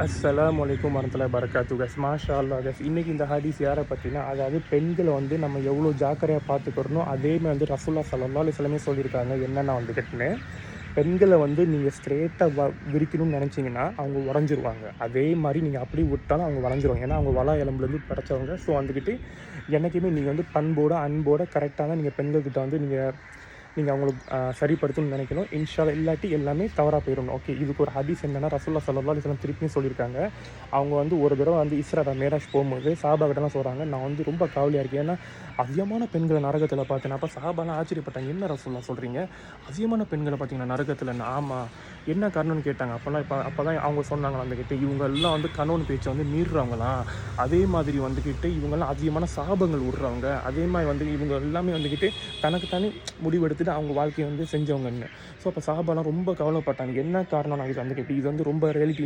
அஸ்ஸலாமு அலைக்கும் வரஹ்மத்துல்லாஹி வபரகாத்துஹு கஸ் மாஷா அல்லாஹ் கஸ். இன்றைக்கி இந்த ஹதீஸ் யாரை பற்றினா, அதாவது பெண்களை வந்து நம்ம எவ்வளோ ஜாக்கிரதையாக பார்த்துக்கிறணும், அதேமாதிரி வந்து ரசூலுல்லாஹ் ஸல்லல்லாஹு அலைஹி வஸல்லம் சொல்லியிருக்காங்க. என்னென்னா வந்துக்கிட்டுன்னு, பெண்களை வந்து நீங்கள் ஸ்ட்ரெயிட்டாக விரிக்கணும்னு நினச்சிங்கன்னா அவங்க உடஞ்சிருவாங்க. அதே மாதிரி நீங்கள் அப்படி விட்டாலும் அவங்க வளைஞ்சிருவாங்க. ஏன்னா அவங்க வள எலும்புலேருந்து படைச்சவங்க. ஸோ வந்துக்கிட்டு என்றைக்குமே நீங்கள் வந்து பண்போட அன்போட கரெக்டாக தான் நீங்கள் பெண்கள்கிட்ட வந்து நீங்கள் அவங்களுக்கு சரிப்படுத்தணும்னு நினைக்கணும். இன்ஷா அல்லாஹ் இல்லாட்டி எல்லாமே தவறாக போயிடணும். ஓகே, இதுக்கு ஒரு ஹதீஸ் என்னென்னா, ரசூலுல்லாஹ் ஸல்லல்லாஹு அலைஹி வஸல்லம் திருப்பியும் சொல்லியிருக்காங்க. அவங்க வந்து ஒரு தடவை வந்து இஸ்ரா மேராஜ் போகும்போது சஹாபாக்கிட்டலாம் சொல்கிறாங்க, நான் வந்து ரொம்ப கவலையாக இருக்கேன். ஏன்னா அதிகமான பெண்களை நரகத்தில் பார்த்தேன். அப்போ சஹாபாலாம் ஆச்சரியப்பட்டாங்க, என்ன ரசூலுல்லாஹ் சொல்கிறீங்க, அதிகமான பெண்களை பார்த்தீங்கன்னா நரகத்தில்? ஆமாம், என்ன காரணம்னு கேட்டாங்க. அப்போ தான் அவங்க சொன்னாங்களா, வந்துக்கிட்டு இவங்கெல்லாம் வந்து கணவன் பேச்சை வந்து மீறுறவங்களாம். அதே மாதிரி வந்துக்கிட்டு இவங்கெல்லாம் அதிகமான சாபங்கள் விடுறவங்க. அதே மாதிரி வந்து இவங்க எல்லாமே வந்துக்கிட்டு தனக்கு தானே முடிவெடுத்துட்டு அவங்க வாழ்க்கையை வந்து செஞ்சவங்கன்னு. ஸோ அப்போ சஹாபாலாம் ரொம்ப கவலைப்பட்டாங்க. என்ன காரணம்? நான் இது வந்துக்கிட்டு இது வந்து ரொம்ப ரியாலிட்டி